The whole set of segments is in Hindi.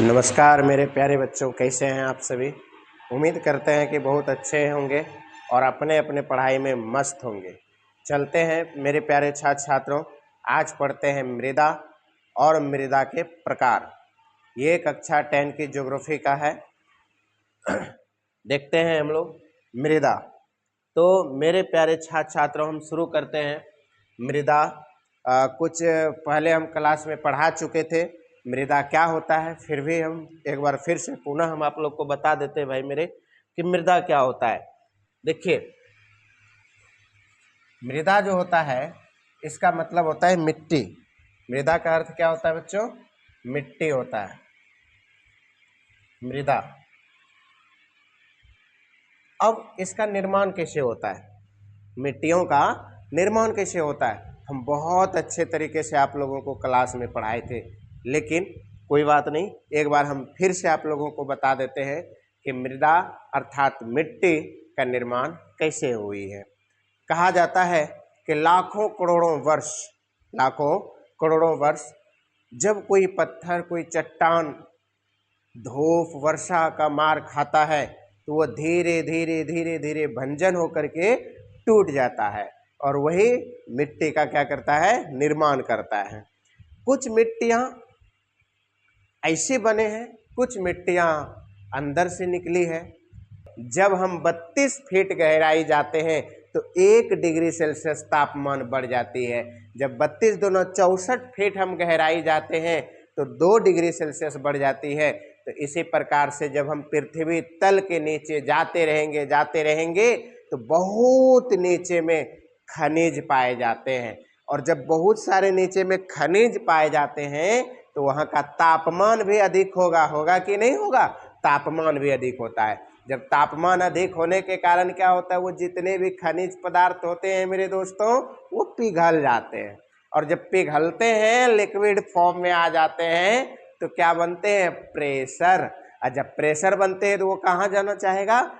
नमस्कार मेरे प्यारे बच्चों, कैसे हैं आप सभी। उम्मीद करते हैं कि बहुत अच्छे होंगे और अपने अपने पढ़ाई में मस्त होंगे। चलते हैं मेरे प्यारे छात्र छात्रों, आज पढ़ते हैं मृदा और मृदा के प्रकार। ये कक्षा 10 की ज्योग्राफी का है। देखते हैं हम लोग मृदा। तो मेरे प्यारे छात्र छात्रों, हम शुरू करते हैं मृदा। कुछ पहले हम क्लास में पढ़ा चुके थे मृदा क्या होता है, फिर भी हम एक बार फिर से पुनः हम आप लोग को बता देते हैं भाई मेरे कि मृदा क्या होता है। देखिए, मृदा जो होता है इसका मतलब होता है मिट्टी। मृदा का अर्थ क्या होता है बच्चों? मिट्टी होता है मृदा। अब इसका निर्माण कैसे होता है, मिट्टियों का निर्माण कैसे होता है, हम बहुत अच्छे तरीके से आप लोगों को क्लास में पढ़ाए थे, लेकिन कोई बात नहीं, एक बार हम फिर से आप लोगों को बता देते हैं कि मृदा अर्थात मिट्टी का निर्माण कैसे हुई है। कहा जाता है कि लाखों करोड़ों वर्ष जब कोई पत्थर, कोई चट्टान धूप वर्षा का मार खाता है तो वह धीरे धीरे धीरे धीरे भंजन होकर के टूट जाता है और वही मिट्टी का क्या करता है, निर्माण करता है। कुछ मिट्टियाँ ऐसे बने हैं, कुछ मिट्टियाँ अंदर से निकली है। जब हम 32 फीट गहराई जाते हैं तो 1 डिग्री सेल्सियस तापमान बढ़ जाती है। जब 32 दूना 64 फीट हम गहराई जाते हैं तो 2 डिग्री सेल्सियस बढ़ जाती है। तो इसी प्रकार से जब हम पृथ्वी तल के नीचे जाते रहेंगे तो बहुत नीचे में खनिज पाए जाते हैं, और जब बहुत सारे नीचे में खनिज पाए जाते हैं तो वहाँ का तापमान भी अधिक होगा कि नहीं होगा? तापमान भी अधिक होता है। जब तापमान अधिक होने के कारण क्या होता है, वो जितने भी खनिज पदार्थ होते हैं मेरे दोस्तों वो पिघल जाते हैं, और जब पिघलते हैं लिक्विड फॉर्म में आ जाते हैं तो क्या बनते हैं? प्रेशर। और जब प्रेशर बनते हैं तो वो कहाँ जाना चाहेगा?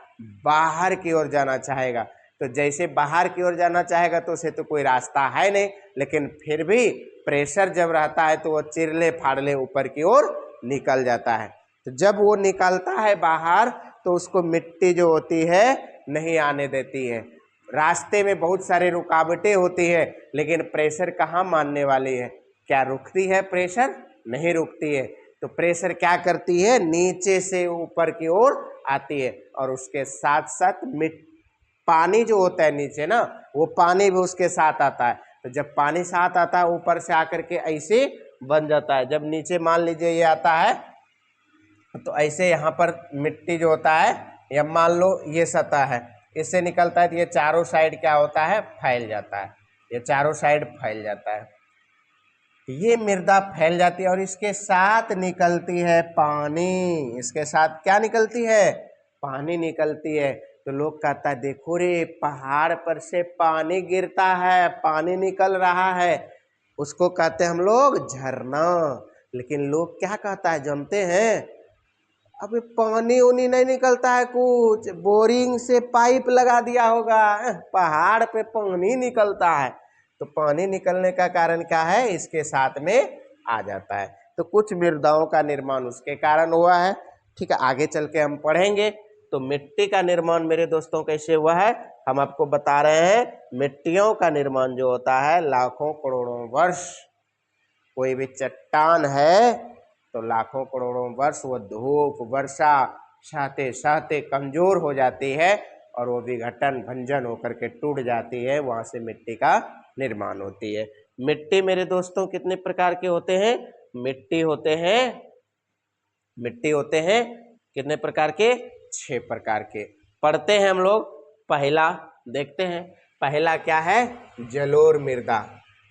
बाहर की ओर जाना चाहेगा। तो जैसे बाहर की ओर जाना चाहेगा तो उसे तो कोई रास्ता है नहीं, लेकिन फिर भी प्रेशर जब रहता है तो वो चिरले फाड़ले ऊपर की ओर निकल जाता है। तो जब वो निकलता है बाहर तो उसको मिट्टी जो होती है नहीं आने देती है। रास्ते में बहुत सारी रुकावटें होती है, लेकिन प्रेशर कहाँ मानने वाली है? क्या रुकती है प्रेशर? नहीं रुकती है। तो प्रेशर क्या करती है? नीचे से ऊपर की ओर आती है, और उसके साथ साथ पानी जो होता है नीचे ना, वो पानी भी उसके साथ आता है। तो जब पानी साथ आता है ऊपर से आकर के ऐसे बन जाता है। जब नीचे मान लीजिए ये आता है तो ऐसे यहाँ पर मिट्टी जो होता है, या मान लो ये सतह है, इससे निकलता है तो ये चारों साइड क्या होता है? फैल जाता है। ये चारों साइड फैल जाता है, ये मृदा फैल जाती है, और इसके साथ निकलती है पानी। इसके साथ क्या निकलती है? पानी निकलती है। तो लोग कहता है देखो रे, पहाड़ पर से पानी गिरता है, पानी निकल रहा है, उसको कहते हैं हम लोग झरना। लेकिन लोग क्या कहता है जानते हैं? अबे पानी उनी नहीं निकलता है, कुछ बोरिंग से पाइप लगा दिया होगा, पहाड़ पे पानी निकलता है। तो पानी निकलने का कारण क्या है? इसके साथ में आ जाता है। तो कुछ मृदाओं का निर्माण उसके कारण हुआ है। ठीक है, आगे चल के हम पढ़ेंगे। तो मिट्टी का निर्माण मेरे दोस्तों कैसे हुआ है हम आपको बता रहे हैं। मिट्टियों का निर्माण जो होता है लाखों करोड़ों वर्ष। कोई भी चट्टान है तो लाखों करोड़ों वर्ष वो धूप वर्षा सहते सहते कमजोर हो जाती है, और वो विघटन भंजन होकर के टूट जाती है। वहां से मिट्टी का निर्माण होती है। मिट्टी मेरे दोस्तों कितने प्रकार के होते हैं? मिट्टी होते हैं कितने प्रकार के? 6 प्रकार के। पढ़ते हैं हम लोग। पहला देखते हैं, पहला क्या है? जलोढ़ मृदा।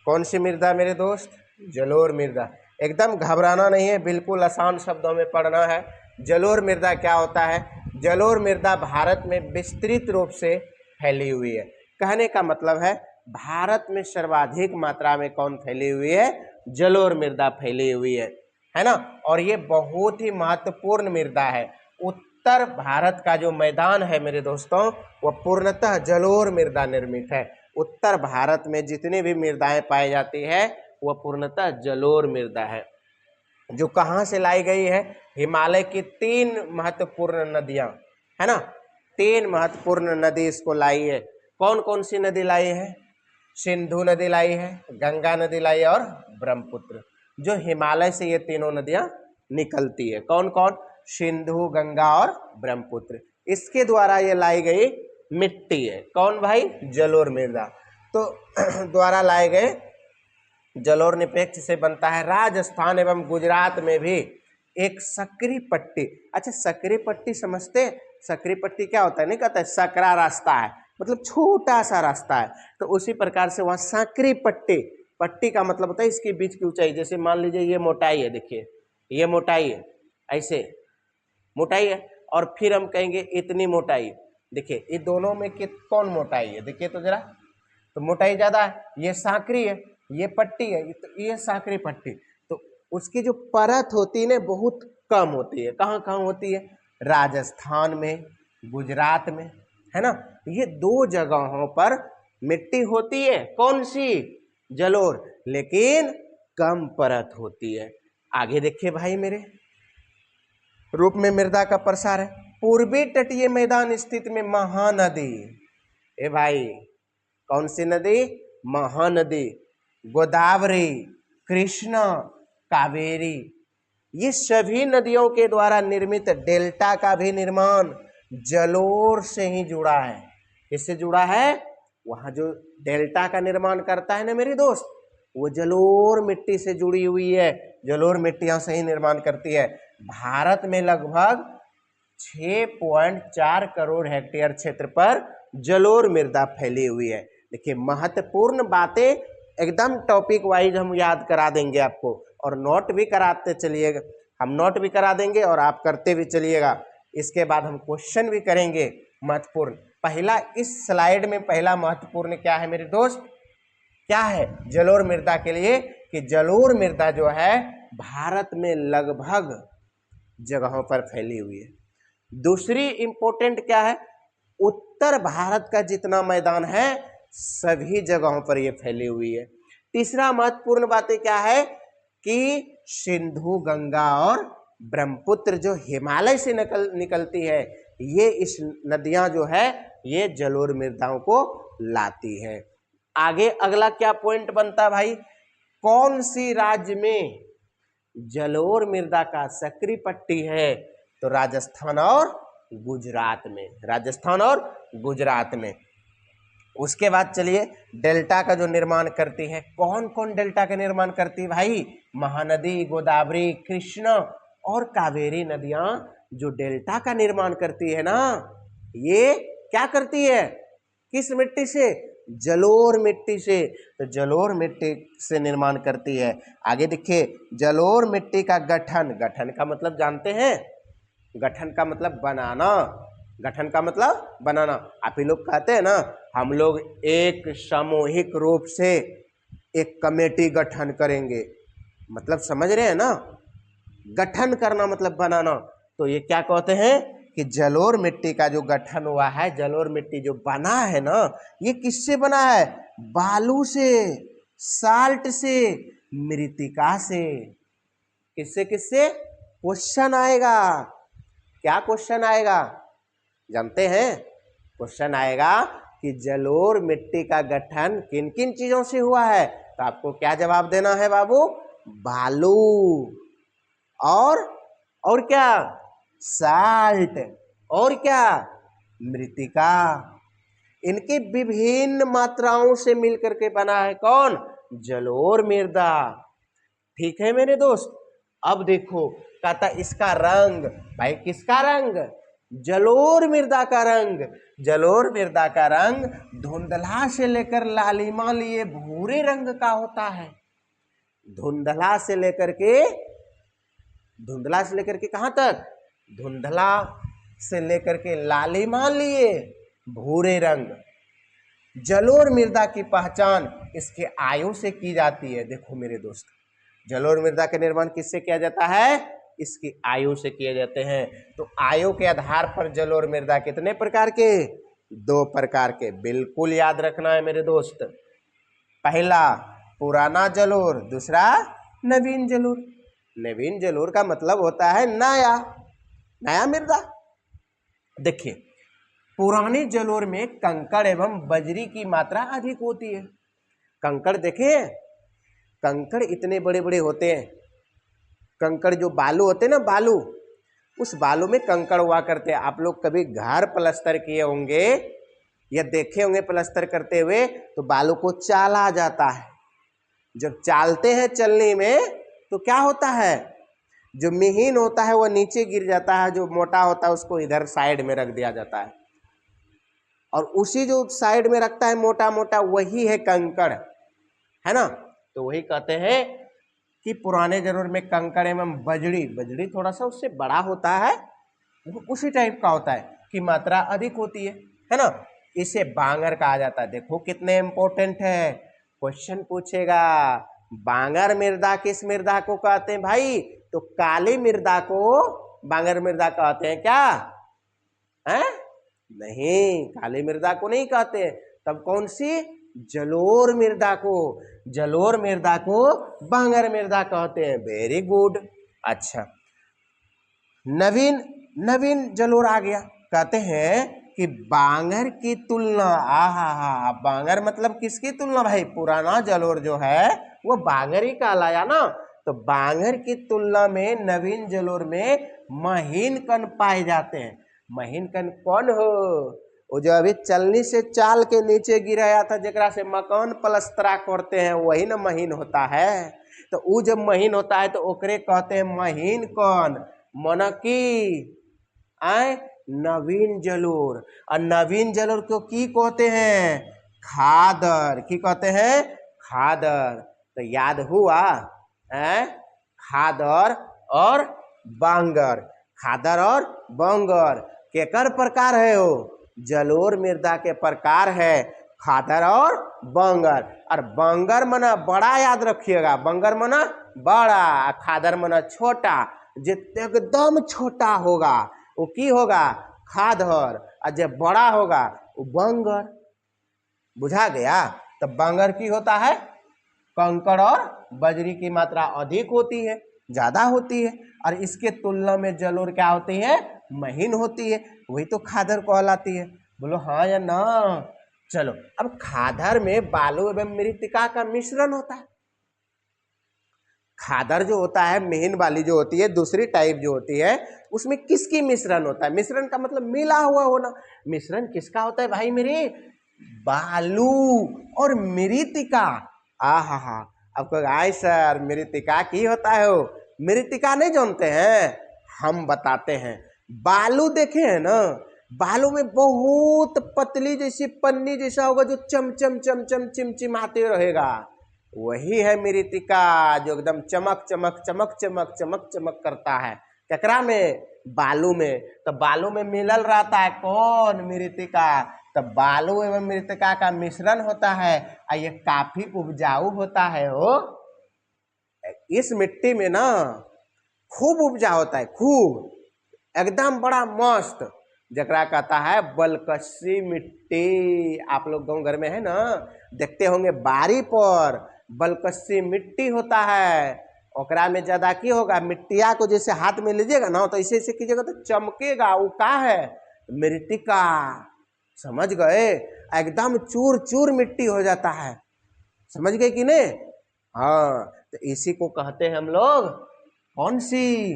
कौन सी मृदा मेरे दोस्त? जलोढ़ मृदा। एकदम घबराना नहीं है, बिल्कुल आसान शब्दों में पढ़ना है। जलोढ़ मृदा क्या होता है? जलोढ़ मृदा भारत में विस्तृत रूप से फैली हुई है। कहने का मतलब है भारत में सर्वाधिक मात्रा में कौन फैली हुई है? जलोढ़ मृदा फैली हुई है ना। और ये बहुत ही महत्वपूर्ण मृदा है। उत्तर भारत का जो मैदान है मेरे दोस्तों वह पूर्णतः जलोढ़ मृदा निर्मित है। उत्तर भारत में जितनी भी मृदाएं पाई जाती है वह पूर्णतः जलोढ़ मृदा है। जो कहाँ से लाई गई है, हिमालय की 3 महत्वपूर्ण नदियां, है ना, 3 महत्वपूर्ण नदी इसको लाई है। कौन कौन सी नदी लाई है? सिंधु नदी लाई है, गंगा नदी लाई है और ब्रह्मपुत्र। जो हिमालय से ये तीनों नदियां निकलती है, कौन कौन? सिंधु, गंगा और ब्रह्मपुत्र। इसके द्वारा ये लाई गई मिट्टी है, कौन भाई? जलोढ़ मृदा। तो द्वारा लाए गए जलोढ़ निरपेक्ष से बनता है। राजस्थान एवं गुजरात में भी एक सकरी पट्टी। अच्छा, सकरी पट्टी समझते? सकरी पट्टी क्या होता है? नहीं कहता है सकरा रास्ता है, मतलब छोटा सा रास्ता है। तो उसी प्रकार से वहाँ सकरी पट्टी, पट्टी का मतलब होता है इसके बीच की ऊंचाई। जैसे मान लीजिए ये मोटाई है, देखिए ये मोटाई है, ऐसे मोटाई है, और फिर हम कहेंगे इतनी मोटाई। देखिए ये दोनों में कौन मोटाई है? देखिए तो जरा, तो मोटाई ज्यादा है, ये सांकरी है, ये पट्टी है, तो ये सांकरी पट्टी। तो उसकी जो परत होती है ना बहुत कम होती है। कहाँ कहाँ होती है? राजस्थान में, गुजरात में, है ना। ये 2 जगहों पर मिट्टी होती है, कौन सी? जलोढ़, लेकिन कम परत होती है। आगे देखिए भाई मेरे, रूप में मृदा का प्रसार है। पूर्वी तटीय मैदान स्थित में महानदी, ए भाई कौन सी नदी? महानदी, गोदावरी, कृष्णा, कावेरी, ये सभी नदियों के द्वारा निर्मित डेल्टा का भी निर्माण जलोढ़ से ही जुड़ा है। इससे जुड़ा है, वहां जो डेल्टा का निर्माण करता है ना मेरे दोस्त, वो जलोढ़ मिट्टी से जुड़ी हुई है। जलोढ़ मिट्टियां से ही निर्माण करती है। भारत में लगभग 6.4 करोड़ हेक्टेयर क्षेत्र पर जलोढ़ मृदा फैली हुई है। देखिए महत्वपूर्ण बातें एकदम टॉपिक वाइज हम याद करा देंगे आपको, और नोट भी कराते चलिएगा। हम नोट भी करा देंगे और आप करते भी चलिएगा। इसके बाद हम क्वेश्चन भी करेंगे महत्वपूर्ण। पहला इस स्लाइड में पहला महत्वपूर्ण क्या है मेरे दोस्त? क्या है जलोढ़ मृदा के लिए? कि जलोढ़ मृदा जो है भारत में लगभग जगहों पर फैली हुई है। दूसरी इंपॉर्टेंट क्या है? उत्तर भारत का जितना मैदान है सभी जगहों पर ये फैली हुई है। तीसरा महत्वपूर्ण बातें क्या है? कि सिंधु, गंगा और ब्रह्मपुत्र जो हिमालय से निकलती है, ये इस नदियां जो है ये जलोढ़ मृदाओं को लाती है। आगे अगला क्या पॉइंट बनता है भाई? कौन सी राज्य में जलोढ़ मृदा का सक्रिय पट्टी है? तो राजस्थान और गुजरात में, राजस्थान और गुजरात में। उसके बाद चलिए डेल्टा का जो निर्माण करती है, कौन कौन डेल्टा का निर्माण करती है भाई? महानदी, गोदावरी, कृष्णा और कावेरी नदियां जो डेल्टा का निर्माण करती है ना, ये क्या करती है? किस मिट्टी से? जलोढ़ मिट्टी से। तो जलोढ़ मिट्टी से निर्माण करती है। आगे देखिए जलोढ़ मिट्टी का गठन, गठन का मतलब जानते हैं? गठन का मतलब बनाना, गठन का मतलब बनाना। आप ही लोग कहते हैं ना हम लोग एक सामूहिक रूप से एक कमेटी गठन करेंगे, मतलब समझ रहे हैं ना, गठन करना मतलब बनाना। तो ये क्या कहते हैं कि जलोढ़ मिट्टी का जो गठन हुआ है, जलोढ़ मिट्टी जो बना है ना, ये किससे बना है? बालू से, साल्ट से, मृतिका से। किससे किससे? क्वेश्चन आएगा। क्या क्वेश्चन आएगा जानते हैं? क्वेश्चन आएगा कि जलोढ़ मिट्टी का गठन किन किन चीजों से हुआ है? तो आपको क्या जवाब देना है बाबू? बालू और क्या? साल्ट और क्या? मृतिका। इनकी विभिन्न मात्राओं से मिलकर के बना है कौन? जलोढ़ मृदा। ठीक है मेरे दोस्त। अब देखो कहता इसका रंग, भाई किसका रंग? जलोढ़ मृदा का रंग। जलोढ़ मृदा का रंग धुंधला से लेकर लालिमा लिए भूरे रंग का होता है। धुंधला से लेकर के कहां तक? धुंधला से लेकर के लालिमा लिए भूरे रंग। जलोढ़ मृदा की पहचान इसके आयु से की जाती है। देखो मेरे दोस्त, जलोढ़ मृदा का निर्माण किससे किया जाता है? इसकी आयु से किए जाते हैं। तो आयु के आधार पर जलोढ़ मृदा कितने प्रकार के? 2 प्रकार के। बिल्कुल याद रखना है मेरे दोस्त। पहला पुराना जलोढ़, दूसरा नवीन जलोढ़। नवीन जलोढ़ का मतलब होता है नया, नया मृदा। देखिए, पुराने जलोढ़ में कंकड़ एवं बजरी की मात्रा अधिक होती है। कंकड़ देखे, कंकड़ इतने बड़े बड़े होते हैं। कंकड़ जो बालू होते हैं ना, बालू, उस बालू में कंकड़ हुआ करते हैं। आप लोग कभी घर प्लस्तर किए होंगे या देखे होंगे प्लस्तर करते हुए, तो बालू को चाला जाता है। जब चालते हैं चलने में तो क्या होता है, जो महीन होता है वो नीचे गिर जाता है, जो मोटा होता है उसको इधर साइड में रख दिया जाता है, और उसी जो साइड में रखता है मोटा मोटा वही है कंकड़, है ना। तो वही कहते हैं कि पुराने जलोढ़ में कंकड़ एवं बजड़ी, बजड़ी थोड़ा सा उससे बड़ा होता है, वो उसी टाइप का होता है कि मात्रा अधिक होती है ना। इसे बांगर कहा जाता है। देखो कितने इंपॉर्टेंट है, क्वेश्चन पूछेगा बांगर मृदा किस मृदा को कहते हैं भाई, तो काली मृदा को बांगर मृदा कहते हैं क्या, है? नहीं, काली मृदा को नहीं कहते। तब कौन सी, जलोढ़ मृदा को, जलोढ़ मृदा को बांगर मृदा कहते हैं। Very good. अच्छा, नवीन, नवीन जलोढ़ आ गया। कहते हैं कि बांगर की तुलना, आहा, बांगर मतलब किसकी तुलना भाई, पुराना जलोढ़ जो है वो बांगर ही कहलाया ना। तो बांगर की तुलना में नवीन जलोढ़ में महीन कण पाए जाते हैं। महीन कण कौन हो, वो जो अभी चलनी से चाल के नीचे गिराया था, जेकरा से मकान पलस्तरा करते हैं, वही ना महीन होता है। तो वो जब महीन होता है तो ओकरे कहते हैं महीन कण, मन की आए नवीन जलोढ़। और नवीन जलोढ़ को की कहते हैं, खादर। की कहते हैं, खादर। तो याद हुआ है, खादर और बांगर। खादर और बांगर केकर प्रकार है, हो जलोढ़ मृदा के प्रकार है, खादर और बांगर। और बांगर मना बड़ा, याद रखिएगा, बांगर मना बड़ा, खादर मना छोटा। जितना एकदम छोटा होगा वो की होगा, खादर, और जब बड़ा होगा वो बांगर। बुझा गया। तो बांगर की होता है, कंकड़ और बजरी की मात्रा अधिक होती है, ज्यादा होती है, और इसके तुलना में जलोढ़ क्या होती है, महीन होती है, वही तो खादर कहलाती है। बोलो हाँ या ना। चलो, अब खादर में बालू एवं मृत्तिका का मिश्रण होता है। खादर जो होता है, महीन वाली जो होती है, दूसरी टाइप जो होती है, उसमें किसकी मिश्रण होता है, मिश्रण का मतलब मिला हुआ होना। मिश्रण किसका होता है भाई मेरे, बालू और मृत्तिका। आहा, अब कोई आए सर मृत्तिका की होता है, वो मृत्तिका नहीं जानते हैं, हम बताते हैं। बालू देखे हैं ना, बालू में बहुत पतली जैसी पन्नी जैसा होगा, जो चम चम चम चम चिमचिमाते रहेगा, वही है मृत्तिका, जो एकदम चमक चमक चमक चमक चमक चमक करता है। ककरा में, बालू में। तो बालू में मिलल रहता है कौन, मृत्तिका। तो बालू एवं मृत्तिका का मिश्रण होता है, और ये काफी उपजाऊ होता है। हो इस मिट्टी में ना खूब उपजा होता है, खूब एकदम बड़ा मस्त, जकरा कहता है बलकसी मिट्टी। आप लोग गाँव घर में है ना, देखते होंगे बारी पर बलकसी मिट्टी होता है, ओकरा में ज्यादा की होगा, मिट्टिया को जैसे हाथ में लीजिएगा ना, तो ऐसे ऐसे कीजिएगा तो चमकेगा, वो का है, मृत्तिका। समझ गए, एकदम चूर चूर मिट्टी हो जाता है। समझ गए कि नहीं, हाँ। तो इसी को कहते हैं हम लोग, कौन सी,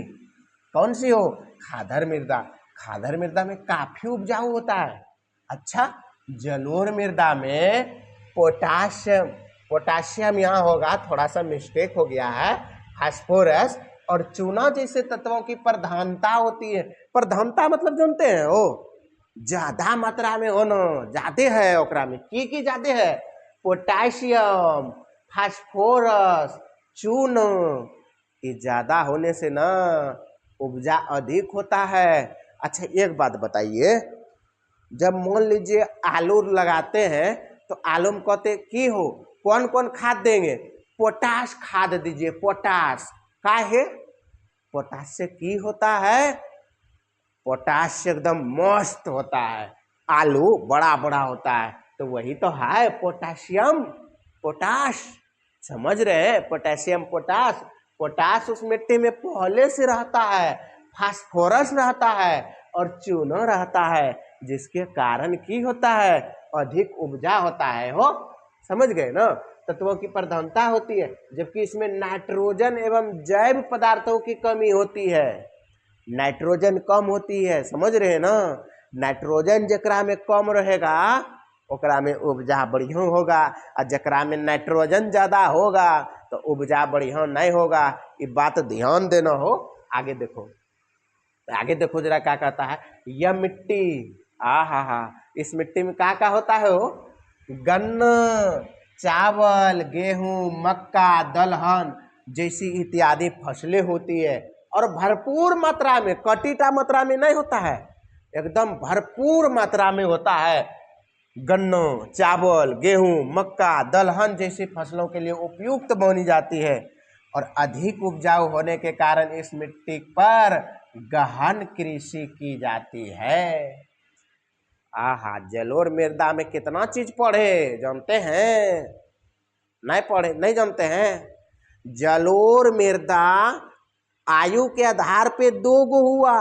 कौन सी हो, खादर मृदा। खादर मृदा में काफी उपजाऊ होता है। अच्छा, जलोढ़ मृदा में पोटाशियम, पोटाशियम यहाँ होगा, थोड़ा सा मिस्टेक हो गया है, फास्फोरस और चूना जैसे तत्वों की प्रधानता होती है। प्रधानता मतलब जानते हैं, वो ज्यादा मात्रा में होना, ज्यादा है ओकरा में, की ज्यादा है, पोटाशियम, फास्फोरस, चूना, ये ज्यादा होने से ना उपजा अधिक होता है। अच्छा, एक बात बताइए, जब मान लीजिए आलू लगाते हैं, तो आलू में कहते की हो, कौन कौन खाद देंगे, पोटाश खाद दीजिए, पोटाश। का है, पोटाश से की होता है, पोटाश से एकदम मस्त होता है, आलू बड़ा बड़ा होता है, तो वही तो है पोटाशियम, पोटाश। समझ रहे हैं, पोटेशियम पोटाश, पोटाश उस मिट्टी में पहले से रहता है, फास्फोरस रहता है और चूना रहता है, जिसके कारण की होता है अधिक उपजा होता है। हो समझ गए ना, तत्वों की प्रधानता होती है, जबकि इसमें नाइट्रोजन एवं जैव पदार्थों की कमी होती है। नाइट्रोजन कम होती है, समझ रहे ना। नाइट्रोजन जकरा में कम रहेगा ओकरा में उपजा बढ़िया होगा, और जकरा में नाइट्रोजन ज्यादा होगा तो उपजा बढ़िया नहीं होगा। ये बात ध्यान देना हो। आगे देखो, आगे देखो जरा क्या कहता है। यह मिट्टी, हा, इस मिट्टी में क्या होता है हो, गन्ना, चावल, गेहूं, मक्का, दलहन जैसी इत्यादि फसलें होती है, और भरपूर मात्रा में, कटिटा मात्रा में नहीं होता है, एकदम भरपूर मात्रा में होता है। गन्ना, चावल, गेहूं, मक्का, दलहन जैसी फसलों के लिए उपयुक्त मानी जाती है, और अधिक उपजाऊ होने के कारण इस मिट्टी पर गहन कृषि की जाती है। आहा, जलोढ़ मृदा में कितना चीज पढ़े जानते हैं? नहीं पढ़े, नहीं जानते हैं? जलोढ़ मृदा आयु के आधार पे दो गो हुआ,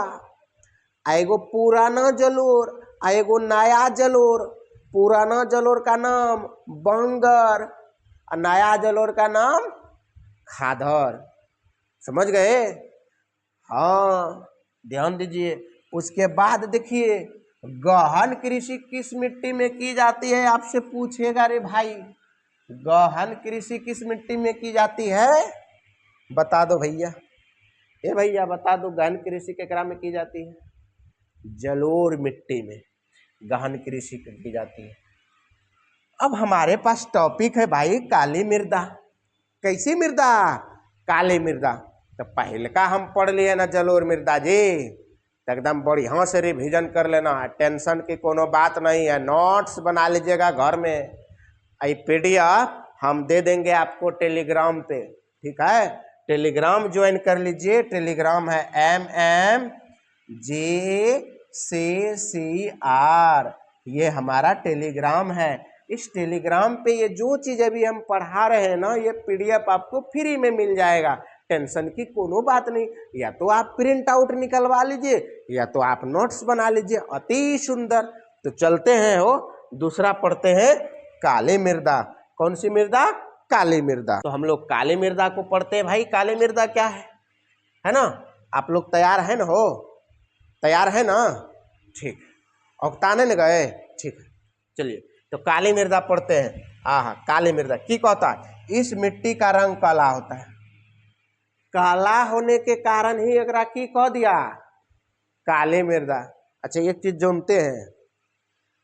एगो पुराना जलोढ़, एगो नया जलोढ़। पुराना जलोढ़ का नाम बंगर और नया जलोढ़ का नाम खादर। समझ गए? हाँ, ध्यान दीजिए। उसके बाद देखिए, गहन कृषि किस मिट्टी में की जाती है, आपसे पूछेगा रे भाई। गहन कृषि किस मिट्टी में की जाती है, बता दो भैया। ए भैया बता दो, गहन कृषि केकरा में की जाती है? जलोढ़ मिट्टी में गहन कृषि की जाती है। अब हमारे पास टॉपिक है भाई काली मृदा। कैसी मृदा? काली मृदा। तो पहले का हम पढ़ लिए ना जलोढ़ मृदा जी, तो एकदम बढ़िया से रिवीजन कर लेना है, टेंशन की कोनो बात नहीं है। नोट्स बना लीजिएगा घर में, PDF हम दे देंगे आपको टेलीग्राम पे, ठीक है? टेलीग्राम ज्वाइन कर लीजिए। टेलीग्राम है MMJCCR, ये हमारा टेलीग्राम है। इस टेलीग्राम पे ये जो चीज अभी हम पढ़ा रहे हैं ना, ये PDF आपको फ्री में मिल जाएगा, टेंशन की कोनो बात नहीं। या तो आप प्रिंट आउट निकलवा लीजिए, या तो आप नोट्स बना लीजिए, अति सुंदर। तो चलते हैं, हो दूसरा पढ़ते हैं, काली मृदा। कौन सी मृदा? काली मृदा। तो हम लोग काली मृदा को पढ़ते हैं भाई। काली मृदा क्या है ना? आप लोग तैयार है ना? हो तैयार है ना? ठीक, औगताने न गए? ठीक है, चलिए तो काली मृदा पढ़ते हैं। हाँ, काली मृदा की कहता है, इस मिट्टी का रंग काला होता है। काला होने के कारण ही एकरा की कह दिया, काली मृदा। अच्छा, एक चीज जानते हैं,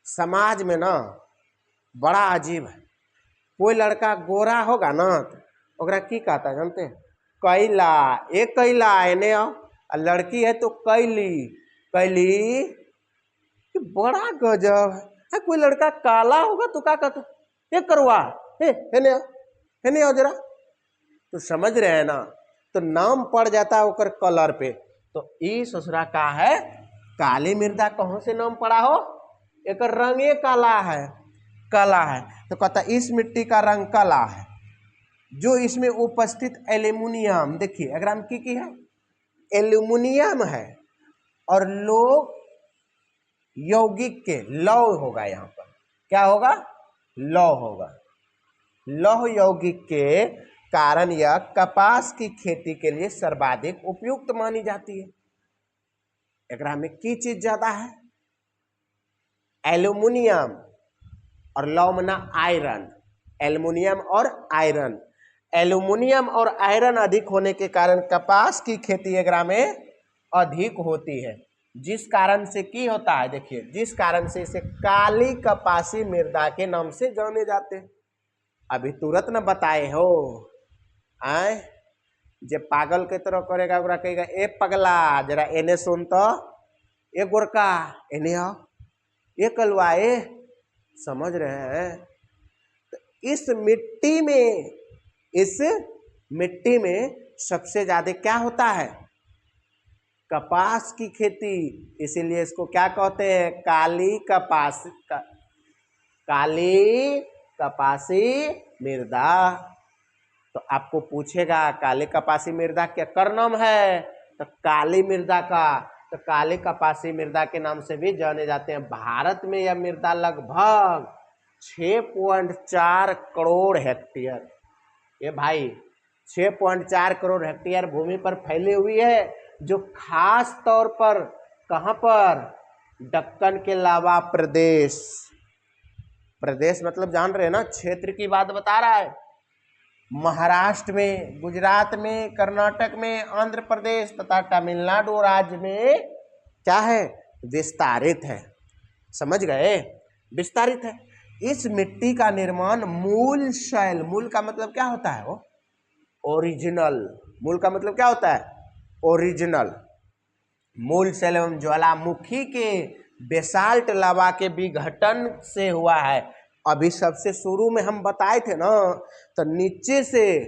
समाज में ना बड़ा अजीब है, कोई लड़का गोरा होगा ना तो ओकरा की कहता है जानते हैं? कैला। एक कैला एने आओ, लड़की है तो कैली, कैली। बड़ा गजब है। कोई लड़का काला होगा तो क्या कहता? ये करवा, हेने आओ जरा। तो समझ रहे हैं ना, तो नाम पड़ जाता है ओकर कलर पे। तो ई ससुरा का है काली मृदा। कहाँ से नाम पड़ा हो? एक रंगे काला है, काला है। तो कहता इस मिट्टी का रंग काला है, जो इसमें उपस्थित एल्यूमिनियम, देखिए अगर हम की है, एल्यूमिनियम है, और लोग यौगिक के लौह होगा, यहाँ पर क्या होगा? लौह होगा। लौह यौगिक के कारण यह कपास की खेती के लिए सर्वाधिक उपयुक्त मानी जाती है। एकरा में की चीज ज्यादा है? एल्यूमिनियम और लौह मना आयरन। एल्यूमिनियम और आयरन, एल्यूमिनियम और आयरन अधिक होने के कारण कपास की खेती एकरा में अधिक होती है, जिस कारण से की होता है, देखिए जिस कारण से इसे काली कपासी मृदा के नाम से जाने जाते हैं। अभी तुरंत न बताए हो, आए जे पागल के तरह करेगा ओकरा कहेगा ए पगला जरा एने सुन तो, ए गोरका एने आओ, ये कलवाए। समझ रहे हैं? तो इस मिट्टी में सबसे ज्यादा क्या होता है? कपास की खेती। इसीलिए इसको क्या कहते हैं? काली कपासी मृदा। तो आपको पूछेगा काले कपासी मृदा क्या कर नाम है, तो काली मृदा का, तो काले कपासी मृदा के नाम से भी जाने जाते हैं। भारत में यह मृदा लगभग 6.4 करोड़ हेक्टेयर, ये भाई 6.4 करोड़ हेक्टेयर भूमि पर फैली हुई है, जो खास तौर पर कहां पर, दक्कन के लावा प्रदेश, प्रदेश मतलब जान रहे हैं ना, क्षेत्र की बात बता रहा है, महाराष्ट्र में, गुजरात में, कर्नाटक में, आंध्र प्रदेश तथा तमिलनाडु राज्य में क्या है, विस्तारित है। समझ गए, विस्तारित है। इस मिट्टी का निर्माण मूल शैल, मूल का मतलब क्या होता है, वो ओरिजिनल, मूल का मतलब क्या होता है, ओरिजिनल, मूल शैल एवं ज्वालामुखी के बेसाल्ट लावा के विघटन से हुआ है। अभी सबसे शुरू में हम बताए थे ना, तो नीचे से,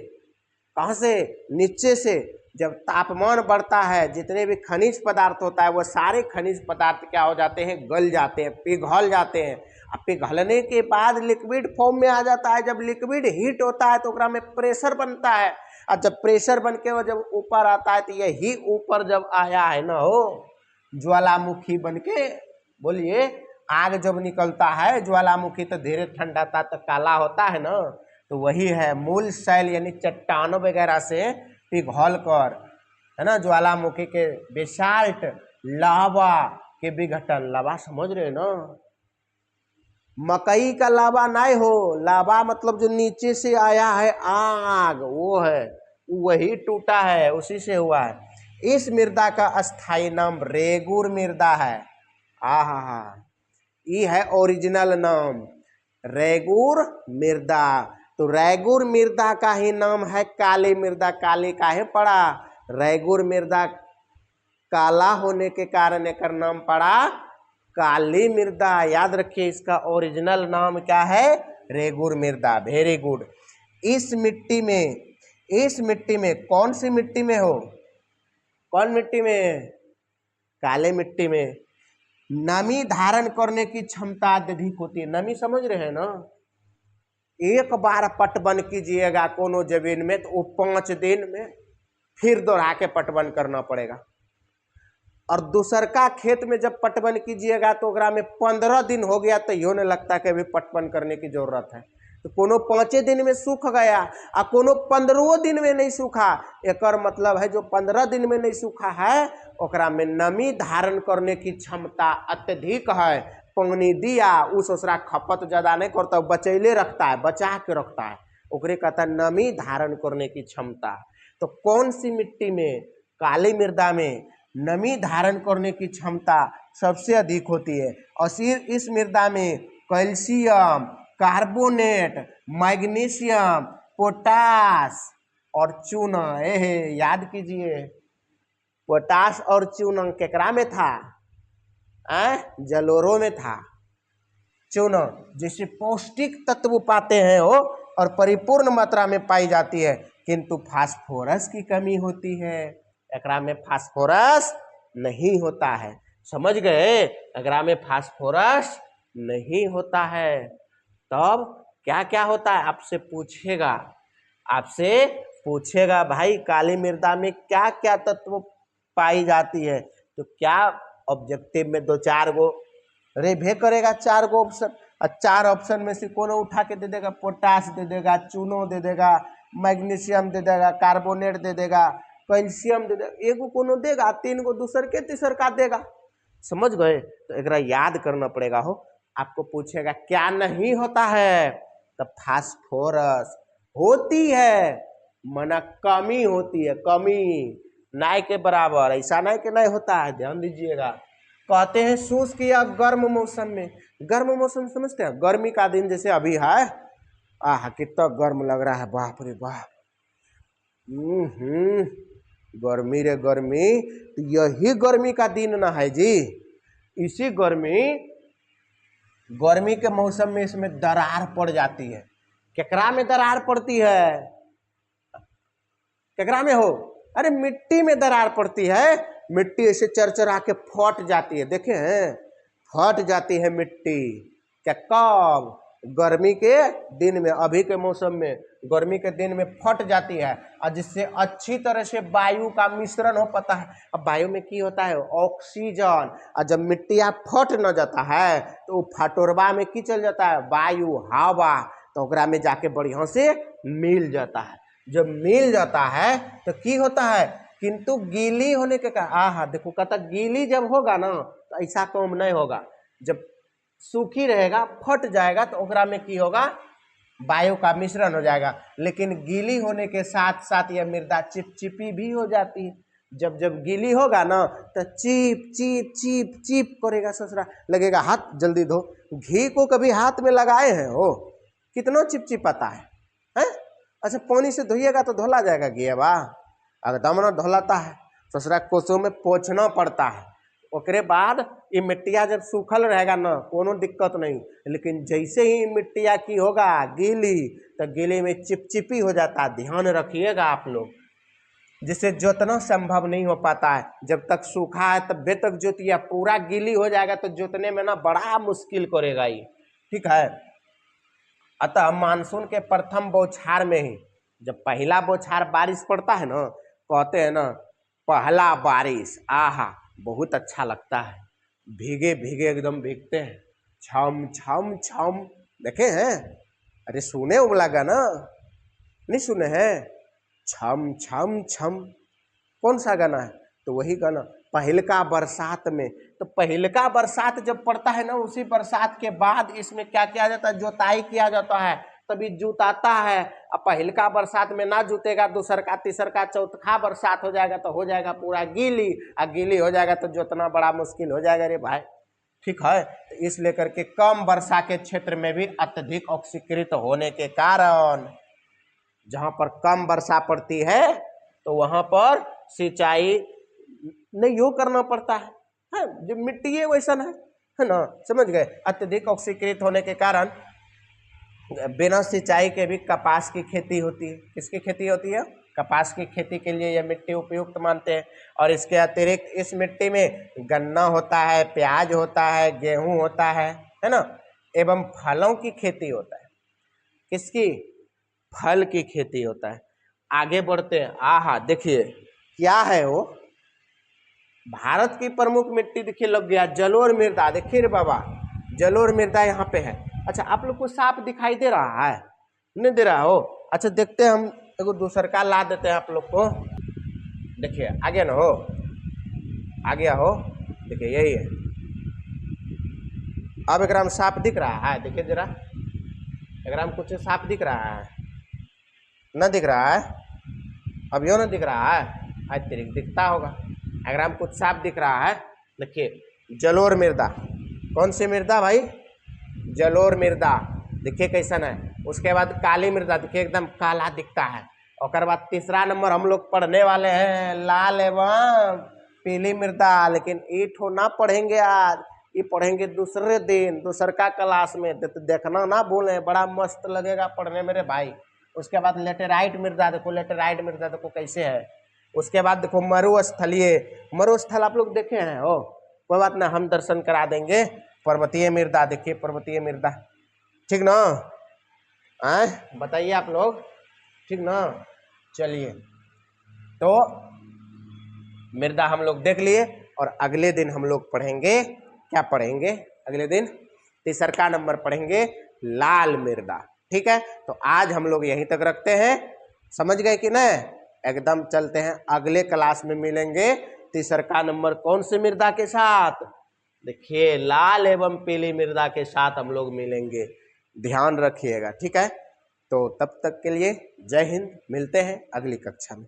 कहां से, नीचे से जब तापमान बढ़ता है, जितने भी खनिज पदार्थ होता है वो सारे खनिज पदार्थ क्या हो जाते हैं, गल जाते हैं, पिघल जाते हैं। अब पिघलने के बाद लिक्विड फॉर्म में आ जाता है। जब लिक्विड हीट होता है तो उसमें में प्रेशर बनता है, और जब प्रेशर बन के वो जब ऊपर आता है, तो यही ऊपर जब आया है ना, हो ज्वालामुखी बन के, बोलिए, आग जब निकलता है ज्वालामुखी तो धीरे ठंडा था तो काला होता है ना, तो वही है मूल शैल, यानी चट्टानों वगैरह से पिघल कर, है ना, ज्वालामुखी के बेसाल्ट लावा के विघटन, लावा समझ रहे ना, मकई का लावा नहीं हो, लावा मतलब जो नीचे से आया है आग, वो है, वही टूटा है, उसी से हुआ है। इस मृदा का अस्थाई नाम रेगुर मृदा है। हा, ये है ओरिजिनल नाम, रेगुर मृदा। तो रेगुर मृदा का ही नाम है काली मृदा। काली काहे पड़ा, रेगुर मृदा काला होने के कारण एक नाम पड़ा काली मृदा। याद रखिए, इसका ओरिजिनल नाम क्या है, रेगुर मृदा। Very good. इस मिट्टी में कौन सी मिट्टी में हो, कौन मिट्टी में, काले मिट्टी में नमी धारण करने की क्षमता अत्यधिक होती है। नमी समझ रहे हैं ना, एक बार पटवन कीजिएगा कोनो जमीन में तो वो 5 दिन में फिर दोहरा के पटवन करना पड़ेगा, और दूसर का खेत में जब पटवन कीजिएगा तो ओकरा में 15 दिन हो गया तो यूँ नहीं लगता कि अभी पटवन करने की जरूरत है। तो कोनो 5 दिन में सूख गया और कोनो 15 दिन में नहीं सूखा, एकर मतलब है जो 15 दिन में नहीं सूखा है ओकरा में नमी धारण करने की क्षमता अत्यधिक है। पानी दिया उस ओसरा खपत ज़्यादा नहीं करता, बचैले रखता है, बचा के रखता है, ओकरे कहता है नमी धारण करने की क्षमता। तो कौन सी मिट्टी में, काली मृदा में नमी धारण करने की क्षमता सबसे अधिक होती है। और इस मृदा में कैल्शियम, कार्बोनेट, मैग्नीशियम, पोटास और चूना, याद कीजिए, पोटास और चूना केकरा में था, जलोरों में था। चूना जिसे पौष्टिक तत्व पाते हैं वो और परिपूर्ण मात्रा में पाई जाती है, किंतु फास्फोरस की कमी होती है, एकरा में फास्फोरस नहीं होता है। समझ गए, एकरा में फास्फोरस नहीं होता है। तब क्या क्या होता है, आपसे पूछेगा भाई काली मृदा में क्या क्या तत्व पाई जाती है। तो क्या ऑब्जेक्टिव में 2-4 गो रेभे करेगा, 4 गो ऑप्शन, और 4 ऑप्शन में से कोनो उठा के दे देगा, पोटास दे देगा, चूनो दे देगा, मैग्नीशियम दे देगा, कार्बोनेट दे देगा, कैल्शियम दे देगा, एगो कोनो देगा, 3 गो दूसर के तीसर का देगा। समझ गए, तो एकरा याद करना पड़ेगा हो। आपको पूछेगा क्या नहीं होता है, तब फास्फोरस होती है, मना कमी होती है, कमी नहीं के बराबर, ऐसा नहीं कि नहीं होता है, ध्यान दीजिएगा। कहते हैं शुष्क या गर्म मौसम में, गर्म मौसम समझते हैं, गर्मी का दिन जैसे अभी है, आह कितना गर्म लग रहा है, बाप रे बाप, गर्मी रे गर्मी, तो यही गर्मी का दिन ना है जी। इसी गर्मी के मौसम में इसमें दरार पड़ जाती है। केकरा में दरार पड़ती है, केकरा में हो, अरे मिट्टी में दरार पड़ती है, मिट्टी ऐसे चरचरा के फट जाती है, देखे हैं, फट जाती है मिट्टी। क्या कब, गर्मी के दिन में, अभी के मौसम में गर्मी के दिन में फट जाती है और जिससे अच्छी तरह से वायु का मिश्रण हो पाता है। अब वायु में की होता है ऑक्सीजन, और जब मिट्टिया फट न जाता है तो वो फटोरबा में की चल जाता है वायु हवा, तो ओकरा में जाके बढ़िया से मिल जाता है। जब मिल जाता है तो की होता है, किंतु गीली होने के कारण आहा देखो कहता गीली जब होगा ना तो ऐसा काम नहीं होगा, जब सूखी रहेगा फट जाएगा तो ओकरा में की होगा वायु का मिश्रण हो जाएगा। लेकिन गीली होने के साथ साथ यह मृदा चिपचिपी भी हो जाती है। जब जब गीली होगा ना तो चिप चिप चिप चिप करेगा, ससुरा लगेगा हाथ जल्दी धो। घी को कभी हाथ में लगाए हैं हो, कितना चिपचिपाता है? अच्छा पानी से धोइएगा तो धोला जाएगा घी, एकदम न धोलाता है। ससुरा कोसों में पोंछना पड़ता है। ओकरे बाद ये मिट्टिया जब सूखल रहेगा ना कोनो दिक्कत नहीं, लेकिन जैसे ही मिट्टिया की होगा गीली तो गीले में चिपचिपी हो जाता है। ध्यान रखिएगा आप लोग, जिससे जोतना संभव नहीं हो पाता है। जब तक सूखा है तब तक जोतिया, पूरा गीली हो जाएगा तो जोतने में ना बड़ा मुश्किल करेगा ये, ठीक है। अतः मानसून के प्रथम बौछार में ही जब पहला बौछार बारिश पड़ता है ना, कहते हैं ना पहला बारिश, आहा बहुत अच्छा लगता है। भीगे भीगे एकदम भीगते हैं, छम छम छम, देखे हैं? अरे सुने लगा ना, नहीं सुने हैं? छम छम छम, कौन सा गाना है? तो वही गाना पहलका बरसात में। तो पहलका बरसात जब पड़ता है ना, उसी बरसात के बाद इसमें क्या किया जाता है, जोताई किया जाता है, तभी जुताता है। अब पहलका बरसात में ना जुतेगा, दूसरका तीसरका चौथा बरसात हो जाएगा तो हो जाएगा पूरा गीली, और गीली हो जाएगा तो जोतना बड़ा मुश्किल हो जाएगा रे भाई, ठीक है। तो इस लेकर के कम वर्षा के क्षेत्र में भी अत्यधिक ऑक्सीकृत होने के कारण, जहां पर कम वर्षा पड़ती है तो वहां पर सिंचाई नहीं यूं करना पड़ता है, जो मिट्टी है वैसा है ना, समझ गए। अत्यधिक ऑक्सीकृत होने के कारण बिना सिंचाई के भी कपास की खेती होती है। किसकी खेती होती है? कपास की खेती के लिए यह मिट्टी उपयुक्त मानते हैं। और इसके अतिरिक्त इस मिट्टी में गन्ना होता है, प्याज होता है, गेहूं होता है ना, एवं फलों की खेती होता है। किसकी? फल की खेती होता है। आगे बढ़ते हैं, आहा देखिए क्या है वो, भारत की प्रमुख मिट्टी देखिए लग गया जलोढ़ मृदा। देखिए रे बाबा, जलोढ़ मृदा यहाँ पे है। अच्छा आप लोग को साफ दिखाई दे रहा है? नहीं दे रहा हो? अच्छा देखते हैं, हम एगो दूसर का ला देते हैं आप लोग को। देखिए आ गया ना हो, आ गया हो, देखिए यही है। अब एकरा में साफ दिख रहा है? देखिए जरा, एकरा में कुछ साफ दिख रहा है? न दिख रहा है? अब यो न दिख रहा है? आज तरीक दिखता होगा। अगर हम कुछ साफ दिख रहा है, देखिए जलोढ़ मृदा। कौन सी मृदा भाई? जलोढ़ मृदा। देखिए कैसन है। उसके बाद काली मृदा, देखिए एकदम काला दिखता है। और बाद तीसरा नंबर हम लोग पढ़ने वाले हैं लाल एवं पीली मृदा। लेकिन ये ठो ना पढ़ेंगे आज, ये पढ़ेंगे दूसरे दिन दूसरका क्लास में, देखना ना भूलें, बड़ा मस्त लगेगा पढ़ने मेरे भाई। उसके बाद लेटेराइट मृदा, देखो लेटेराइट मृदा देखो कैसे है। उसके बाद देखो मरुस्थलीय, मरुस्थल आप लोग देखे हैं हो? कोई बात ना, हम दर्शन करा देंगे। पर्वतीय मृदा, देखिए पर्वतीय मृदा, ठीक ना? बताइए आप लोग, ठीक ना? चलिए तो मृदा हम लोग देख लिए, और अगले दिन हम लोग पढ़ेंगे, क्या पढ़ेंगे अगले दिन? तीसरका नंबर पढ़ेंगे लाल मृदा, ठीक है। तो आज हम लोग यहीं तक रखते हैं, समझ गए कि नहीं? एकदम चलते हैं, अगले क्लास में मिलेंगे तीसरका नंबर कौन सी मृदा के साथ? देखिए लाल एवं पीली मृदा के साथ हम लोग मिलेंगे, ध्यान रखिएगा, ठीक है। तो तब तक के लिए जय हिंद, मिलते हैं अगली कक्षा में।